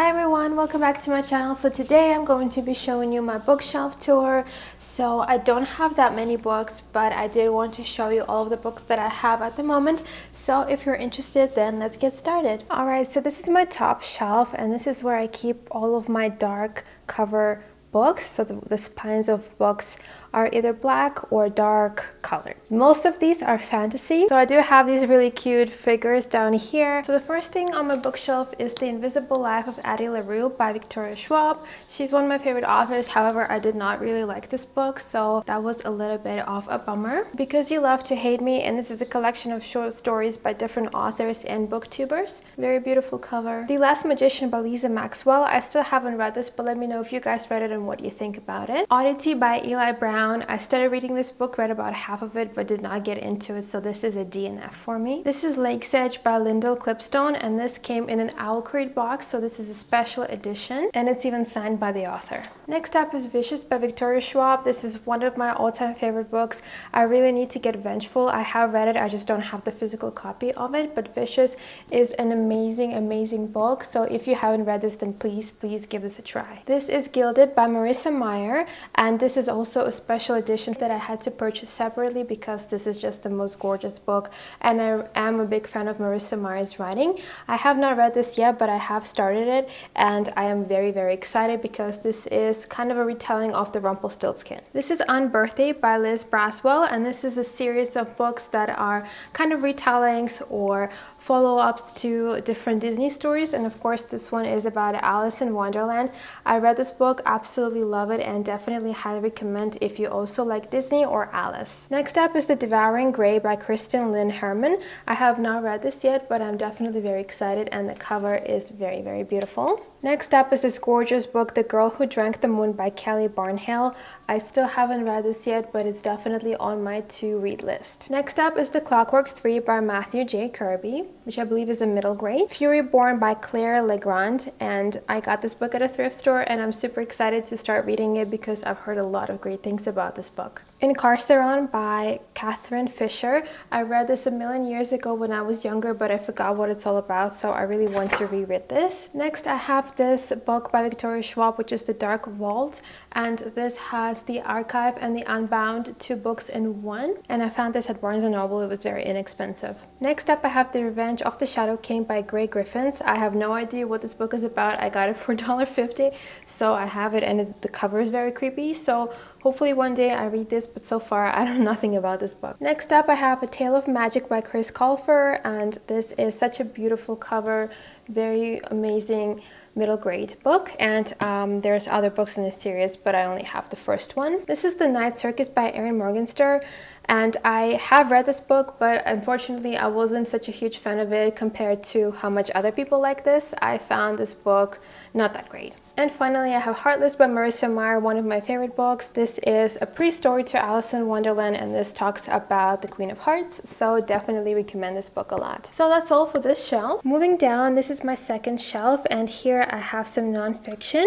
Hi everyone, welcome back to my channel. So today I'm going to be showing you my bookshelf tour. So I don't have that many books, but I did want to show you all of the books that I have at the moment. So if you're interested, then let's get started. Alright, so this is my top shelf and this is where I keep all of my dark cover books. So the spines of books are either black or dark colors. Most of these are fantasy. So I do have these really cute figures down here. So the first thing on my bookshelf is The Invisible Life of Addie LaRue by Victoria Schwab. She's one of my favorite authors. However, I did not really like this book, so that was a little bit of a bummer. Because You Love to Hate Me, and this is a collection of short stories by different authors and booktubers. Very beautiful cover. The Last Magician by Lisa Maxwell. I still haven't read this, but let me know if you guys read it and what you think about it. Oddity by Eli Brown. I started reading this book, read about half of it, but did not get into it, so this is a DNF for me. This is Lake's Edge by Lyndall Clipstone, and this came in an Owl Crate box, so this is a special edition, and it's even signed by the author. Next up is Vicious by Victoria Schwab. This is one of my all-time favorite books. I really need to get Vengeful. I have read it, I just don't have the physical copy of it, but Vicious is an amazing book, so if you haven't read this, then please give this a try. This is Gilded by Marissa Meyer, and this is also a special edition that I had to purchase separately because this is just the most gorgeous book, and I am a big fan of Marissa Meyer's writing. I have not read this yet, but I have started it, and I am very excited because this is kind of a retelling of the Rumpelstiltskin. This is Unbirthday by Liz Braswell, and this is a series of books that are kind of retellings or follow-ups to different Disney stories, and of course this one is about Alice in Wonderland. I read this book, absolutely love it, and definitely highly recommend if you also like Disney or Alice. Next up is The Devouring Grey by Kristen Lynn Herman. I have not read this yet, but I'm definitely very excited, and the cover is very beautiful. Next up is this gorgeous book, The Girl Who Drank the Moon by Kelly Barnhill. I still haven't read this yet, but it's definitely on my to-read list. Next up is The Clockwork 3 by Matthew J. Kirby, which I believe is a middle grade. Fury Born by Claire Legrand, and I got this book at a thrift store, and I'm super excited to start reading it because I've heard a lot of great things about this book. Incarceron by Catherine Fisher. I read this a million years ago when I was younger, but I forgot what it's all about, so I really want to reread this. Next, I have this book by Victoria Schwab, which is The Dark Vault, and this has the Archive and the Unbound, two books in one, and I found this at Barnes & Noble. It was very inexpensive. Next up, I have The Revenge of the Shadow King by Grey Griffins. I have no idea what this book is about. I got it for $1.50, so I have it, and the cover is very creepy, so hopefully one day I read this, but so far I know nothing about this book. Next up, I have A Tale of Magic by Chris Colfer, and this is such a beautiful cover, very amazing middle grade book, and there's other books in this series, but I only have the first one. This is The Night Circus by Erin Morgenstern, and I have read this book, but unfortunately I wasn't such a huge fan of it compared to how much other people like this. I found this book not that great. And finally, I have Heartless by Marissa Meyer, one of my favorite books. This is a pre-story to Alice in Wonderland, and this talks about the Queen of Hearts, so definitely recommend this book a lot. So that's all for this shelf. Moving down, this is my second shelf, and here I have some nonfiction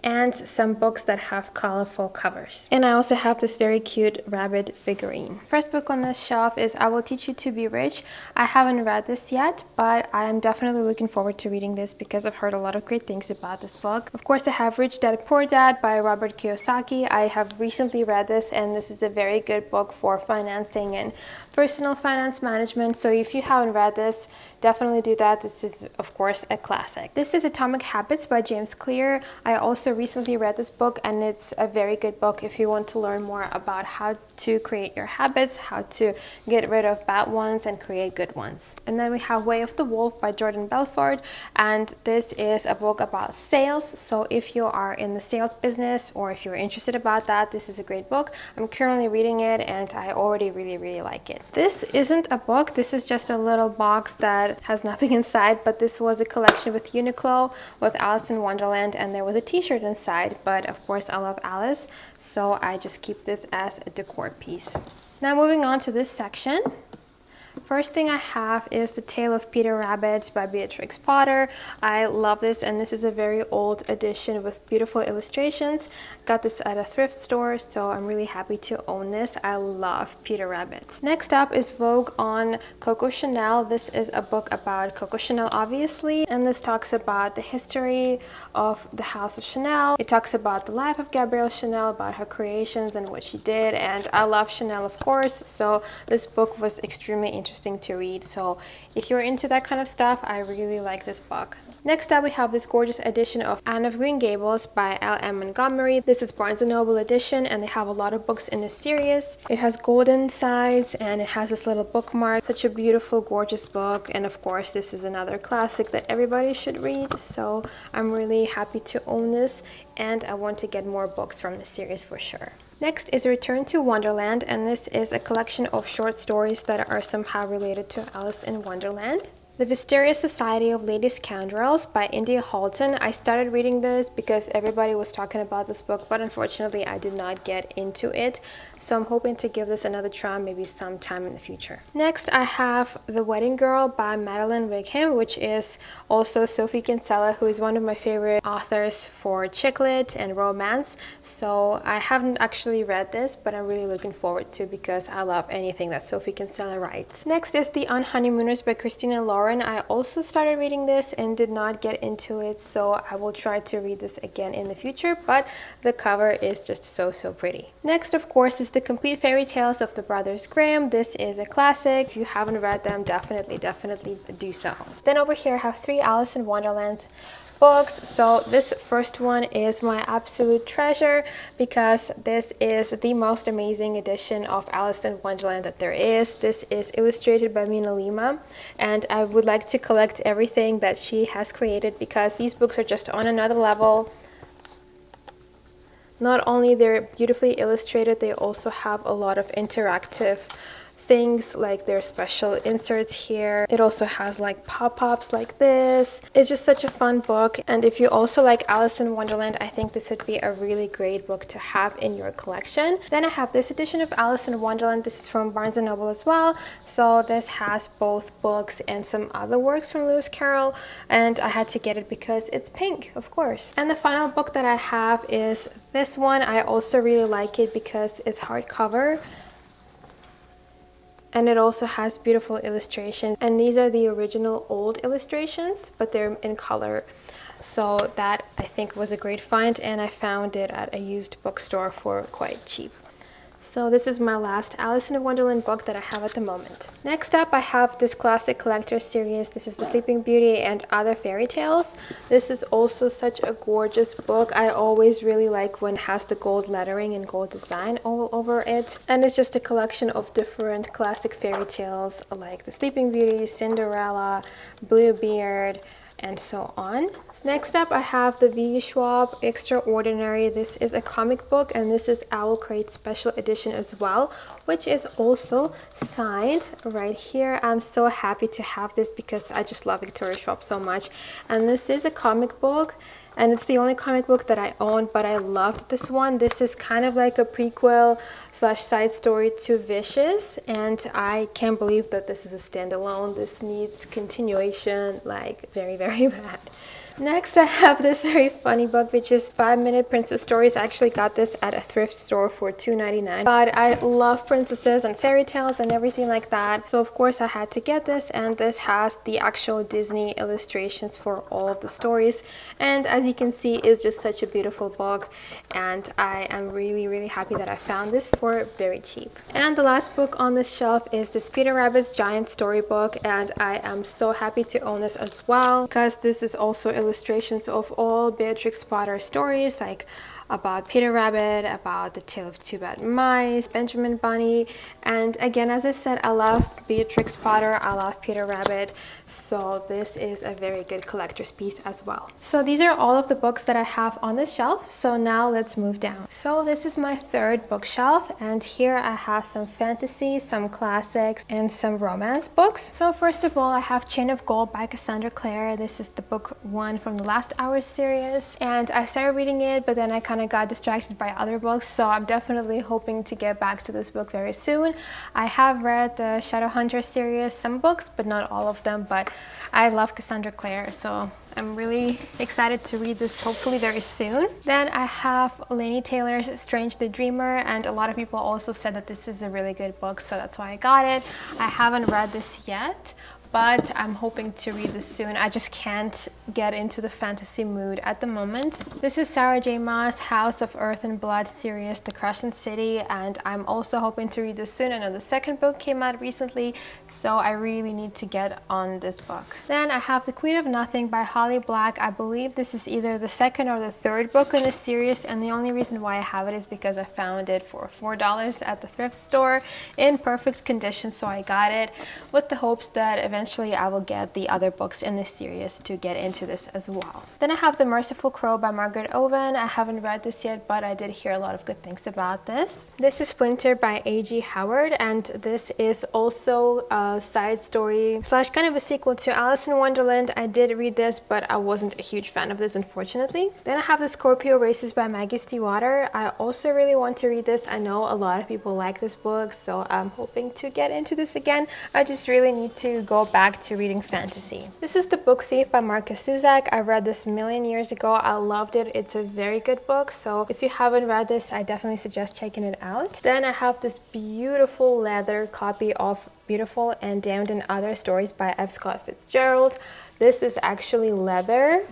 and some books that have colorful covers. And I also have this very cute rabbit figurine. First book on this shelf is I Will Teach You to Be Rich. I haven't read this yet, but I am definitely looking forward to reading this because I've heard a lot of great things about this book. Of course, I have Rich Dad Poor Dad by Robert Kiyosaki. I have recently read this, and this is a very good book for financing and personal finance management. So if you haven't read this, definitely do that. This is, of course, a classic. This is Atomic Habits by James Clear. I also recently read this book, and it's a very good book if you want to learn more about how to create your habits, how to get rid of bad ones and create good ones. And then we have Way of the Wolf by Jordan Belfort, and this is a book about sales. So if you are in the sales business or if you're interested about that, this is a great book. I'm currently reading it, and I already really like it. This isn't a book, this is just a little box that has nothing inside, but this was a collection with Uniqlo with Alice in Wonderland, and there was a t-shirt inside, but of course I love Alice, so I just keep this as a decor piece. Now moving on to this section, First thing I have is The Tale of Peter Rabbit by Beatrix Potter. I love this, and this is a very old edition with beautiful illustrations. Got this at a thrift store, so I'm really happy to own this. I love Peter Rabbit. Next up is Vogue on Coco Chanel. This is a book about Coco Chanel, obviously, and this talks about the history of the House of Chanel. It talks about the life of Gabrielle Chanel, about her creations and what she did, and I love Chanel, of course, so this book was extremely interesting to read. So if you're into that kind of stuff, I really like this book. Next up, we have this gorgeous edition of Anne of Green Gables by L.M. Montgomery. This is Barnes & Noble edition, and they have a lot of books in this series. It has golden sides, and it has this little bookmark. Such a beautiful, gorgeous book, and of course, this is another classic that everybody should read, so I'm really happy to own this, and I want to get more books from this series for sure. Next is Return to Wonderland, and this is a collection of short stories that are somehow related to Alice in Wonderland. The Mysterious Society of Lady Scoundrels by India Halton. I started reading this because everybody was talking about this book, but unfortunately I did not get into it. So I'm hoping to give this another try, maybe sometime in the future. Next, I have The Wedding Girl by Madeline Wickham, which is also Sophie Kinsella, who is one of my favorite authors for chick lit and romance. So I haven't actually read this, but I'm really looking forward to, because I love anything that Sophie Kinsella writes. Next is The Unhoneymooners by Christina Lauren. I also started reading this and did not get into it, so I will try to read this again in the future, but the cover is just so pretty. Next, of course, is The Complete Fairy Tales of the Brothers Grimm. This is a classic. If you haven't read them, definitely do so. Then over here I have 3 Alice in Wonderland books. So this first one is my absolute treasure, because this is the most amazing edition of Alice in Wonderland that there is. This is illustrated by Mina Lima, and I would like to collect everything that she has created, because these books are just on another level. Not only they're beautifully illustrated, they also have a lot of interactive things, like their special inserts here. It also has like pop-ups like this. It's just such a fun book, and if you also like Alice in Wonderland, I think this would be a really great book to have in your collection. Then I have this edition of Alice in Wonderland. This is from Barnes & Noble as well, so this has both books and some other works from Lewis Carroll, and I had to get it because it's pink, of course. And the final book that I have is this one. I also really like it because it's hardcover, and it also has beautiful illustrations, and these are the original old illustrations, but they're in color, so that I think was a great find, and I found it at a used bookstore for quite cheap. So this is my last Alice in Wonderland book that I have at the moment. Next up, I have this classic collector series. This is The Sleeping Beauty and Other Fairy Tales. This is also such a gorgeous book. I always really like when it has the gold lettering and gold design all over it. And it's just a collection of different classic fairy tales like The Sleeping Beauty, Cinderella, Bluebeard, and so on. Next up, I have the V. Schwab Extraordinary. This is a comic book, and this is Owl Crate Special Edition as well, which is also signed right here. I'm so happy to have this because I just love Victoria Schwab so much. And this is a comic book, and it's the only comic book that I own, but I loved this one. This is kind of like a prequel slash side story to Vicious, and I can't believe that this is a standalone. This needs continuation, like very bad. Next, I have this very funny book, which is 5-Minute Princess Stories. I actually got this at a thrift store for $2.99. But I love princesses and fairy tales and everything like that. So of course I had to get this, and this has the actual Disney illustrations for all of the stories. And as you can see, it's just such a beautiful book, and I am really happy that I found this for very cheap. And the last book on this shelf is this Peter Rabbit's Giant Storybook, and I am so happy to own this as well, because this is also illustrations of all Beatrix Potter stories, like about Peter Rabbit, about The Tale of Two Bad Mice, Benjamin Bunny, and again, as I said, I love Beatrix Potter, I love Peter Rabbit, so this is a very good collector's piece as well. So these are all of the books that I have on the shelf, so now let's move down. So this is my third bookshelf, and here I have some fantasy, some classics, and some romance books. So first of all, I have Chain of Gold by Cassandra Clare. This is the book one from the Last Hour series, and I started reading it, but then I kind kind of got distracted by other books, so I'm definitely hoping to get back to this book very soon. I have read the Shadowhunter series, some books, but not all of them, but I love Cassandra Clare, so I'm really excited to read this hopefully very soon. Then I have Laini Taylor's Strange the Dreamer, and a lot of people also said that this is a really good book, so that's why I got it. I haven't read this yet, but I'm hoping to read this soon. I just can't get into the fantasy mood at the moment. This is Sarah J. Maas' House of Earth and Blood series, The Crescent City, and I'm also hoping to read this soon. I know the second book came out recently, so I really need to get on this book. Then I have The Queen of Nothing by Holly Black. I believe this is either the second or the third book in the series, and the only reason why I have it is because I found it for $4 at the thrift store in perfect condition, so I got it with the hopes that eventually I will get the other books in this series to get into this as well. Then I have The Merciful Crow by Margaret Owen. I haven't read this yet, but I did hear a lot of good things about this. This is Splinter by A.G. Howard, and this is also a side story slash kind of a sequel to Alice in Wonderland. I did read this, but I wasn't a huge fan of this, unfortunately. Then I have The Scorpio Races by Maggie Stiefvater. I also really want to read this. I know a lot of people like this book, so I'm hoping to get into this again. I just really need to go back to reading fantasy. This is The Book Thief by Marcus Zusak. I read this a million years ago. I loved it. It's a very good book, so if you haven't read this, I definitely suggest checking it out. Then I have this beautiful leather copy of Beautiful and Damned in Other Stories by F. Scott Fitzgerald. This is actually leather,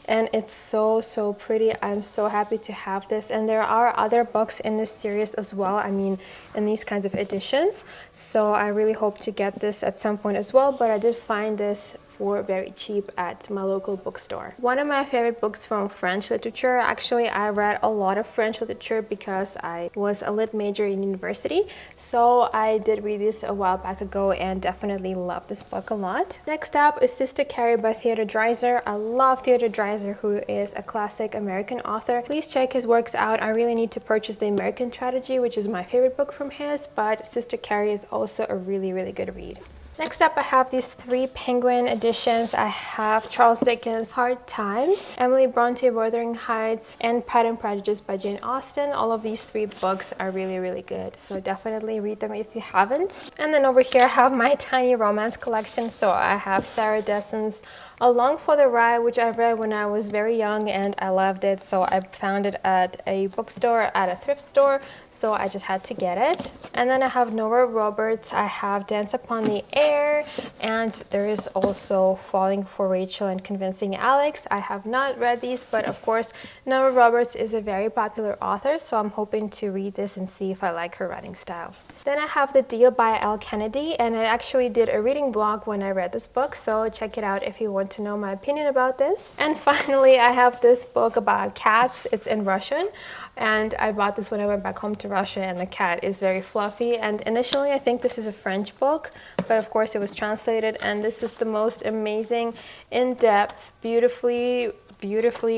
and it's so pretty. I'm so happy to have this, and there are other books in this series as well, I mean in these kinds of editions, so I really hope to get this at some point as well, but I did find this for very cheap at my local bookstore. One of my favorite books from French literature. Actually, I read a lot of French literature because I was a lit major in university, so I did read this a while back ago and definitely love this book a lot. Next up is Sister Carrie by Theodore Dreiser. I love Theodore Dreiser, who is a classic American author. Please check his works out. I really need to purchase The American Tragedy, which is my favorite book from his, but Sister Carrie is also a really good read. Next up, I have these 3 Penguin editions. I have Charles Dickens' Hard Times, Emily Bronte Wuthering Heights, and Pride and Prejudice by Jane Austen. All of these 3 books are really good, so definitely read them if you haven't. And then over here I have my tiny romance collection. So I have Sarah Dessen's Along for the Ride, which I read when I was very young and I loved it, so I found it at a bookstore, at a thrift store, so I just had to get it. And then I have Nora Roberts. I have Dance Upon the Air, and there is also Falling for Rachel and Convincing Alex. I have not read these, but of course Nora Roberts is a very popular author, so I'm hoping to read this and see if I like her writing style. Then I have The Deal by Elle Kennedy, and I actually did a reading vlog when I read this book, so check it out if you want to know my opinion about this. And finally, I have this book about cats. It's in Russian, and I bought this when I went back home to Russia, and the cat is very fluffy. And initially I think this is a French book, but of course it was translated, and this is the most amazing, in-depth, beautifully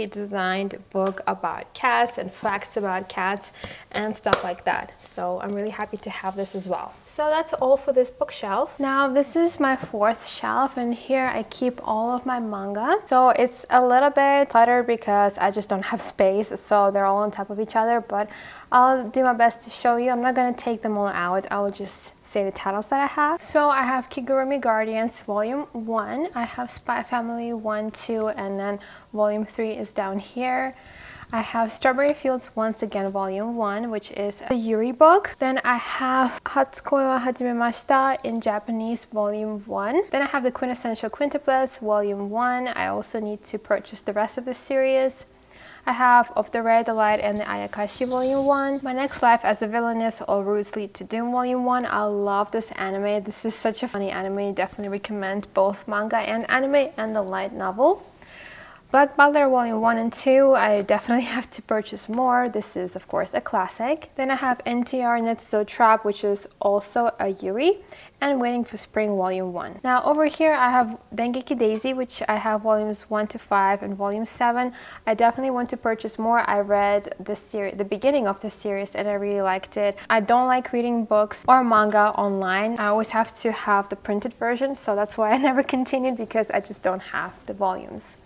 designed book about cats and facts about cats and stuff like that. So I'm really happy to have this as well. So that's all for this bookshelf. Now this is my 4th shelf, and here I keep all of my manga. So it's a little bit cluttered because I just don't have space, so they're all on top of each other, but I'll do my best to show you. I'm not going to take them all out. I will just say the titles that I have. So I have Kigurumi Guardians Volume 1. I have Spy Family 1, 2, and then Volume 3 is down here. I have Strawberry Fields Once Again Volume 1, which is a Yuri book. Then I have Hatsukoi wa Hajimemashita in Japanese Volume 1. Then I have the Quintessential Quintuplets Volume 1. I also need to purchase the rest of the series. I have Of the Rare Delight and the Ayakashi Volume 1. My Next Life as a Villainess, All Routes Lead to Doom Volume 1. I love this anime. This is such a funny anime. Definitely recommend both manga and anime and the light novel. Black Butler Volume 1 and 2, I definitely have to purchase more. This is, of course, a classic. Then I have NTR Netsuzo Trap, which is also a Yuri, and Waiting for Spring Volume 1. Now over here I have Dengeki Daisy, which I have Volumes 1 to 5 and Volume 7. I definitely want to purchase more. I read the beginning of the series and I really liked it. I don't like reading books or manga online. I always have to have the printed version, so that's why I never continued, because I just don't have the volumes.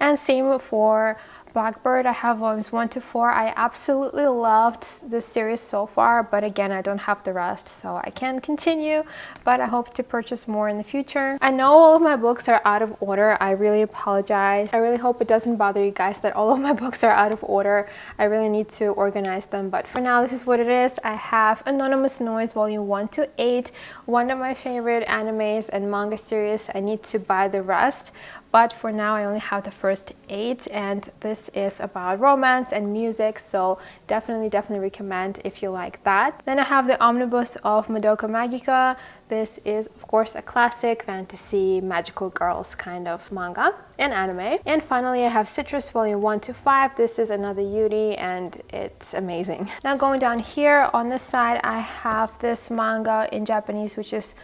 And same for Blackbird, I have volumes 1 to 4. I absolutely loved this series so far, but again, I don't have the rest, so I can't continue, but I hope to purchase more in the future. I know all of my books are out of order. I really apologize. I really hope it doesn't bother you guys that all of my books are out of order. I really need to organize them, but for now, this is what it is. I have Anonymous Noise volume 1 to 8, one of my favorite animes and manga series. I need to buy the rest, but for now I only have the first 8, and this is about romance and music, so definitely recommend if you like that. Then I have the omnibus of Madoka Magica. This is of course a classic fantasy magical girls kind of manga and anime. And finally I have Citrus volume 1 to 5. This is another Yuri and it's amazing. Now going down here on this side, I have this manga in Japanese, which is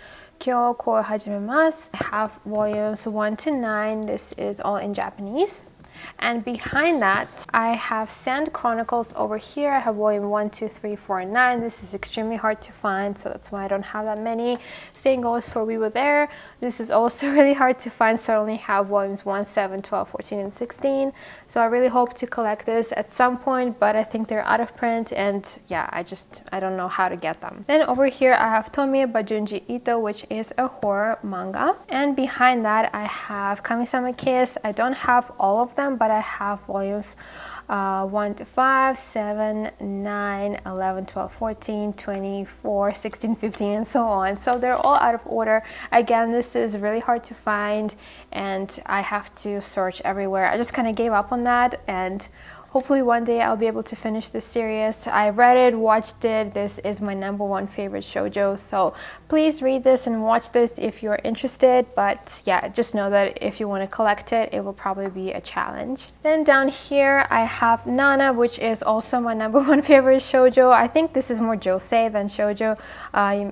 Kyoko Hajimemasu. I have volumes 1 to 9. This is all in Japanese. And behind that, I have Sand Chronicles over here. I have volume 1, 2, 3, 4, and 9. This is extremely hard to find, so that's why I don't have that many. Same goes for We Were There. This is also really hard to find, so I only have volumes 1, 7, 12, 14, and 16. So I really hope to collect this at some point, but I think they're out of print, and yeah, I don't know how to get them. Then over here, I have Tomie by Junji Ito, which is a horror manga. And behind that, I have Kamisama Kiss. I don't have all of them, but I have volumes 1 to 5, 7, 9, 11, 12, 14, 24, 16, 15, and so on. So they're all out of order. Again, this is really hard to find and I have to search everywhere. I just kind of gave up on that, and hopefully one day I'll be able to finish this series. I read it, watched it. This is my #1 favorite shoujo, so please read this and watch this if you're interested. But yeah, just know that if you want to collect it, it will probably be a challenge. Then down here I have Nana, which is also my #1 favorite shoujo. I think this is more josei than shoujo,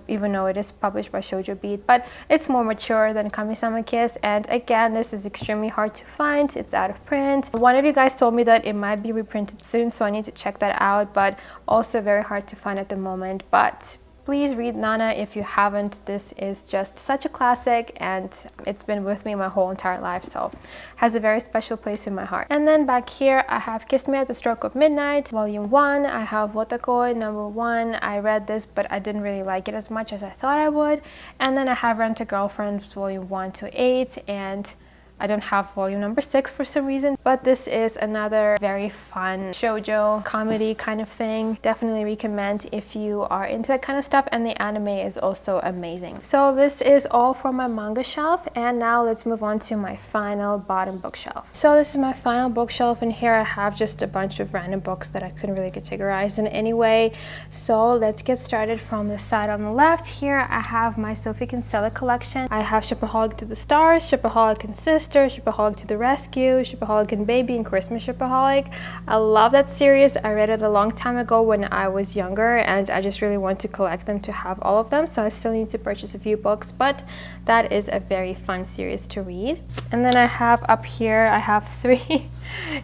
even though it is published by Shoujo Beat, but it's more mature than Kamisama Kiss. And again, this is extremely hard to find. It's out of print. One of you guys told me that it might be reprinted soon, so I need to check that out, but also very hard to find at the moment. But please read Nana if you haven't. This is just such a classic and it's been with me my whole entire life, so has a very special place in my heart. And then back here I have Kiss Me at the Stroke of Midnight volume 1. I have Wotakoi #1. I read this but I didn't really like it as much as I thought I would. And then I have Rent a Girlfriend volume 1 to 8, and I don't have volume #6 for some reason, but this is another very fun shoujo comedy kind of thing. Definitely recommend if you are into that kind of stuff, and the anime is also amazing. So this is all from my manga shelf, and now let's move on to my final bottom bookshelf. So this is my final bookshelf, and here I have just a bunch of random books that I couldn't really categorize in any way. So let's get started from the side on the left. Here I have my Sophie Kinsella collection. I have Shipaholic to the Stars, Shipaholic and Sister, Shipaholic to the Rescue, Shipaholic and Baby, and Christmas Shipaholic. I love that series. I read it a long time ago when I was younger, and I just really want to collect them to have all of them, so I still need to purchase a few books, but that is a very fun series to read. And then I have up here, I have 3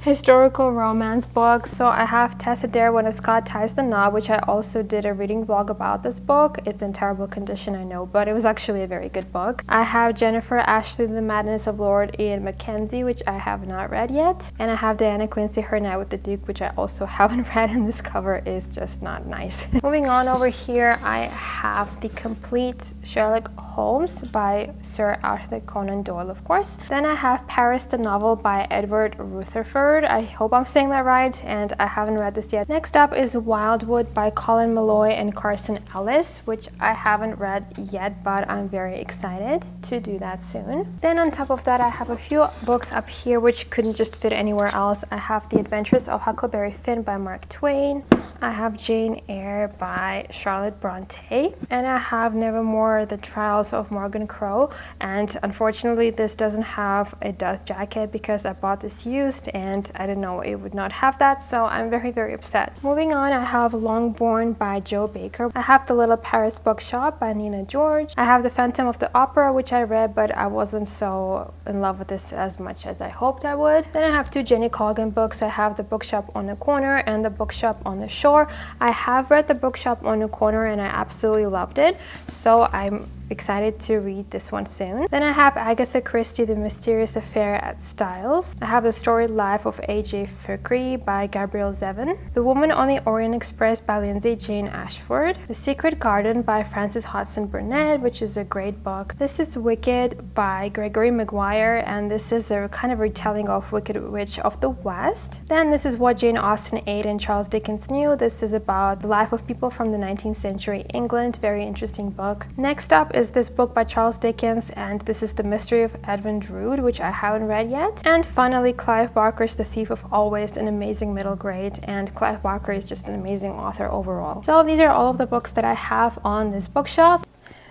historical romance books. So I have Tessa Dare When a Scot Ties the Knot, which I also did a reading vlog about this book. It's in terrible condition, I know, but it was actually a very good book. I have Jennifer Ashley, The Madness of Lord Ian Mackenzie, which I have not read yet. And I have Diana Quincy, Her Night with the Duke, which I also haven't read, and this cover is just not nice. Moving on over here, I have The Complete Sherlock Holmes by Sir Arthur Conan Doyle, of course. Then I have Paris the Novel by Edward Rutherford. I hope I'm saying that right, and I haven't read this yet. Next up is Wildwood by Colin Malloy and Carson Ellis, which I haven't read yet, but I'm very excited to do that soon. Then on top of that, I have a few books up here which couldn't just fit anywhere else. I have The Adventures of Huckleberry Finn by Mark Twain. I have Jane Eyre by Charlotte Bronte. And I have Nevermore, The Trials of Morgan Crow. And unfortunately, this doesn't have a dust jacket because I bought this used and I didn't know it would not have that, so I'm very upset. Moving on, I have Longbourn by Joe Baker. I have The Little Paris Bookshop by Nina George. I have The Phantom of the Opera, which I read, but I wasn't so in love with this as much as I hoped I would. Then I have 2 Jenny Colgan books. I have The Bookshop on the Corner and The Bookshop on the Shore. I have read The Bookshop on the Corner and I absolutely loved it, so I'm excited to read this one soon. Then I have Agatha Christie, The Mysterious Affair at Styles. I have The Storied Life of A.J. Thackeray by Gabrielle Zevin. The Woman on the Orient Express by Lindsay Jane Ashford. The Secret Garden by Frances Hodgson Burnett, which is a great book. This is Wicked by Gregory Maguire, and this is a kind of retelling of Wicked Witch of the West. Then this is What Jane Austen Ate and Charles Dickens Knew. This is about the life of people from the 19th century England. Very interesting book. Next up is this book by Charles Dickens, and this is The Mystery of Edmund Drood, which I haven't read yet. And finally, Clive Barker's The Thief of Always, an amazing middle grade, and Clive Barker is just an amazing author overall. So these are all of the books that I have on this bookshelf.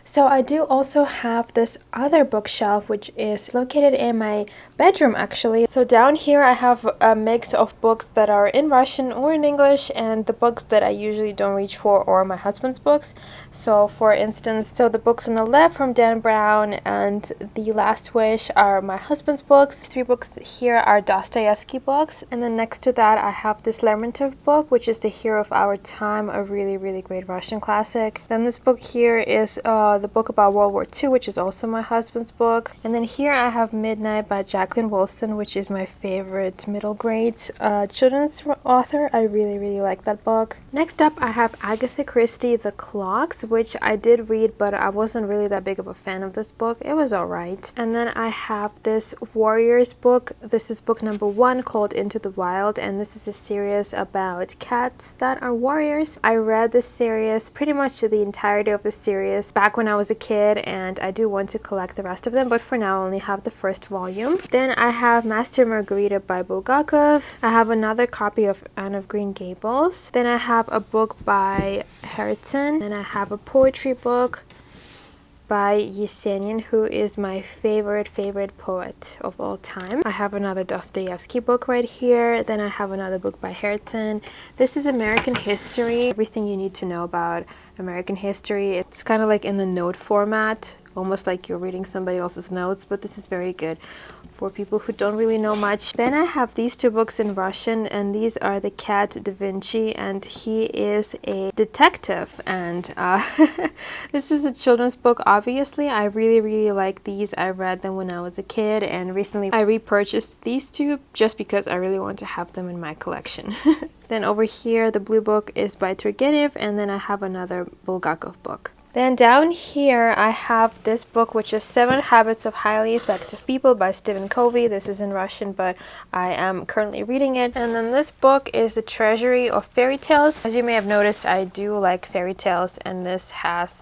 So I do also have this other bookshelf, which is located in my bedroom actually. So down here I have a mix of books that are in Russian or in English, and the books that I usually don't reach for are my husband's books. So for instance, the books on the left from Dan Brown and The Last Wish are my husband's books. 3 books here are Dostoevsky books, and then next to that I have this Lermontov book, which is The Hero of Our Time, a really great Russian classic. Then this book here is the book about World War II, which is also my husband's book. And then here I have Midnight by Jacqueline Wilson, which is my favorite middle grade children's author. I really like that book. Next up I have Agatha Christie, The Clocks, which I did read, but I wasn't really that big of a fan of this book. It was alright. And then I have this Warriors book. This is book number 1 called Into the Wild, and this is a series about cats that are warriors. I read this series, pretty much the entirety of the series, back when I was a kid, and I do want to collect the rest of them, but for now I only have the first volume. Then I have Master Margarita by Bulgakov. I have another copy of Anne of Green Gables. Then I have a book by Herzen. Then I have a poetry book by Yesenin, who is my favorite poet of all time. I have another Dostoevsky book right here. Then I have another book by Herzen. This is American history, everything you need to know about American history. It's kind of like in the note format, almost like you're reading somebody else's notes, but this is very good for people who don't really know much. Then I have these 2 books in Russian, and these are The Cat Da Vinci, and he is a detective, and this is a children's book. Obviously I really like these. I read them when I was a kid, and recently I repurchased these 2 just because I really want to have them in my collection. Then over here the blue book is by Turgenev, and then I have another Bulgakov book. Then down here I have this book, which is 7 Habits of Highly Effective People by Stephen Covey. This is in Russian, but I am currently reading it. And then this book is The Treasury of Fairy Tales. As you may have noticed, I do like fairy tales, and this has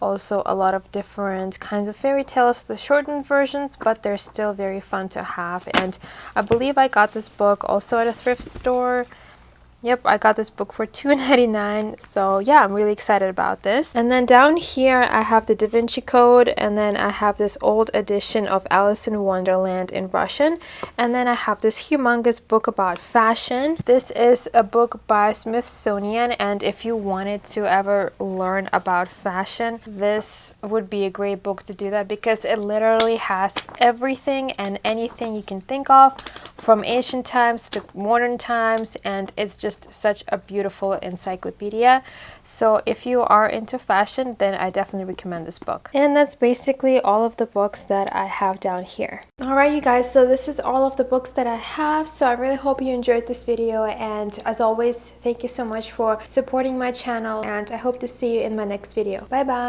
also a lot of different kinds of fairy tales, the shortened versions, but they're still very fun to have. And I believe I got this book also at a thrift store. Yep, I got this book for $2.99, so yeah, I'm really excited about this. And then down here I have the Da Vinci Code, and then I have this old edition of Alice in Wonderland in Russian, and then I have this humongous book about fashion. This is a book by Smithsonian, and if you wanted to ever learn about fashion, this would be a great book to do that, because it literally has everything and anything you can think of, from ancient times to modern times, and it's just such a beautiful encyclopedia. So if you are into fashion, then I definitely recommend this book. And that's basically all of the books that I have down here. Alright you guys, so this is all of the books that I have. So I really hope you enjoyed this video, and as always, thank you so much for supporting my channel, and I hope to see you in my next video. Bye bye!